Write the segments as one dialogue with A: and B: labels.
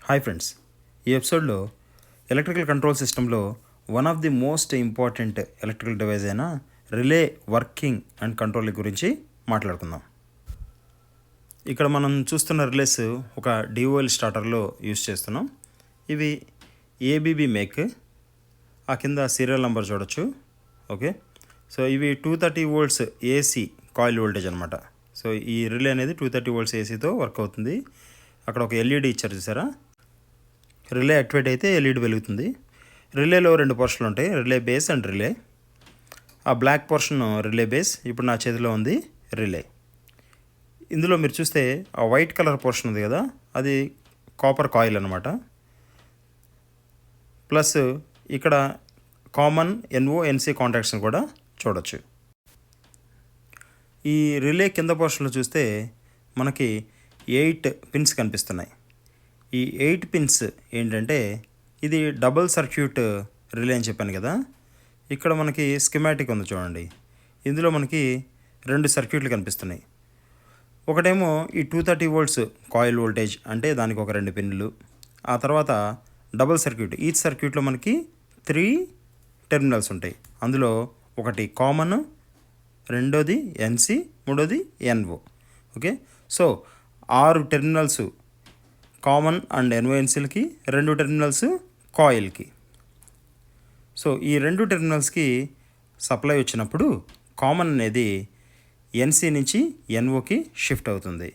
A: Hi friends, ఈ ఎపిసోడ్లో electrical control సిస్టంలో one of the most important electrical device అయిన రిలే వర్కింగ్ అండ్ కంట్రోల్ గురించి మాట్లాడుకుందాం. ఇక్కడ మనం చూస్తున్న రిలేస్ ఒక డిఓఎల్ స్టార్టర్లో యూస్ చేస్తున్నాం. ఇవి ఏబీబీ మేక్. ఆ కింద సీరియల్ నెంబర్ చూడొచ్చు. ఓకే, సో ఇవి 230 volts ఏసీ కాయిల్ వోల్టేజ్ అనమాట. సో ఈ రిలే అనేది 230 volts ఏసీతో వర్క్ అవుతుంది. అక్కడ ఒక ఎల్ఈడి ఇచ్చారు, చూసారా? రిలే యాక్టివేట్ అయితే ఎల్ఈడి వెలుగుతుంది. రిలేలో రెండు పోర్షన్లు ఉంటాయి, రిలే బేస్ అండ్ రిలే. ఆ బ్లాక్ పోర్షన్ రిలే బేస్. ఇప్పుడు నా చేతిలో ఉంది రిలే. ఇందులో మీరు చూస్తే ఆ వైట్ కలర్ పోర్షన్ ఉంది కదా, అది కాపర్ కాయిల్ అనమాట. ప్లస్ ఇక్కడ కామన్ ఎన్ఓఎన్సి కాంటాక్ట్స్ని కూడా చూడొచ్చు. ఈ రిలే కింద పోర్షన్లో చూస్తే మనకి 8 పిన్స్ కనిపిస్తున్నాయి. ఈ 8 పిన్స్ ఏంటంటే ఇది డబుల్ సర్క్యూట్ రిలే అని చెప్పాను కదా. ఇక్కడ మనకి స్కిమాటిక్ ఉంది చూడండి. ఇందులో మనకి 2 సర్క్యూట్లు కనిపిస్తున్నాయి. ఒకటేమో ఈ 230 volts కాయిల్ వోల్టేజ్, అంటే దానికి ఒక 2 పిన్లు. ఆ తర్వాత డబుల్ సర్క్యూట్. ఈచ్ సర్క్యూట్లో మనకి 3 టెర్మినల్స్ ఉంటాయి. అందులో ఒకటి కామన్, రెండోది ఎన్సి, మూడోది NO. Okay, so 6 terminals common and ఎన్ఓఎన్సీలకి, 2 టెర్మినల్స్ కాయిల్కి. సో ఈ 2 టెర్మినల్స్కి సప్లై వచ్చినప్పుడు కామన్ అనేది ఎన్సీ నుంచి ఎన్ఓకి షిఫ్ట్ అవుతుంది.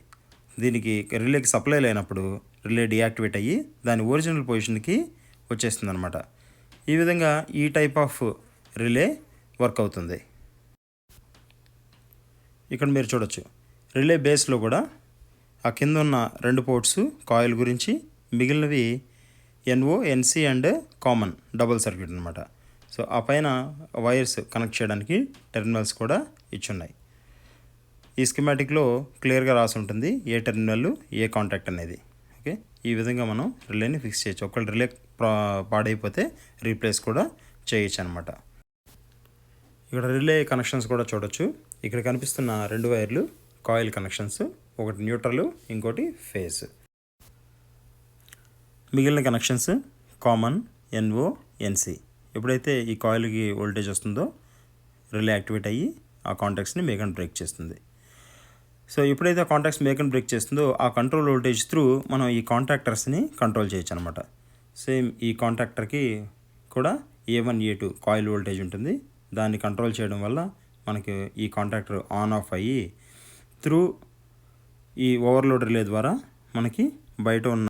A: దీనికి రిలేకి సప్లై లేనప్పుడు రిలే డియాక్టివేట్ అయ్యి దాని ఒరిజినల్ పొజిషన్కి వచ్చేస్తుంది అనమాట. ఈ విధంగా ఈ టైప్ ఆఫ్ రిలే వర్క్ అవుతుంది. ఇక్కడ మీరు చూడొచ్చు, రిలే బేస్లో కూడా ఆ కింద ఉన్న 2 పోర్ట్స్ కాయిల్ గురించి, మిగిలినవి NO, NC and common double circuit అనమాట. సో ఆ పైన వైర్స్ కనెక్ట్ చేయడానికి టెర్మినల్స్ కూడా ఇచ్చున్నాయి. ఈ స్కిమాటిక్లో క్లియర్గా రాసి ఉంటుంది ఏ టెర్మినల్ ఏ కాంటాక్ట్ అనేది. ఓకే, ఈ విధంగా మనం రిలేని ఫిక్స్ చేయొచ్చు. ఒకవేళ రిలే పాడైపోతే రీప్లేస్ కూడా చేయొచ్చు అనమాట. ఇక్కడ రిలే కనెక్షన్స్ కూడా చూడొచ్చు. ఇక్కడ కనిపిస్తున్న 2 వైర్లు కాయిల్ కనెక్షన్స్, ఒకటి న్యూట్రల్, ఇంకోటి ఫేజ్. మిగిలిన కనెక్షన్స్ కామన్, ఎన్ఓ, ఎన్సి. ఎప్పుడైతే ఈ కాయిల్కి వోల్టేజ్ వస్తుందో రిలే యాక్టివేట్ అయ్యి ఆ కాంటాక్ట్స్ని మేక్ అండ్ బ్రేక్ చేస్తుంది. సో ఎప్పుడైతే ఆ కాంటాక్ట్స్ మేక్ అండ్ బ్రేక్ చేస్తుందో ఆ కంట్రోల్ వోల్టేజ్ త్రూ మనం ఈ కాంటాక్టర్స్ని కంట్రోల్ చేయొచ్చు అనమాట. సేమ్ ఈ కాంటాక్టర్కి కూడా A1, A2 కాయిల్ వోల్టేజ్ ఉంటుంది. దాన్ని కంట్రోల్ చేయడం వల్ల మనకి ఈ కాంటాక్టర్ ఆన్ ఆఫ్ అయ్యి త్రూ ఈ ఓవర్లోడ్ రిలే ద్వారా మనకి బయట ఉన్న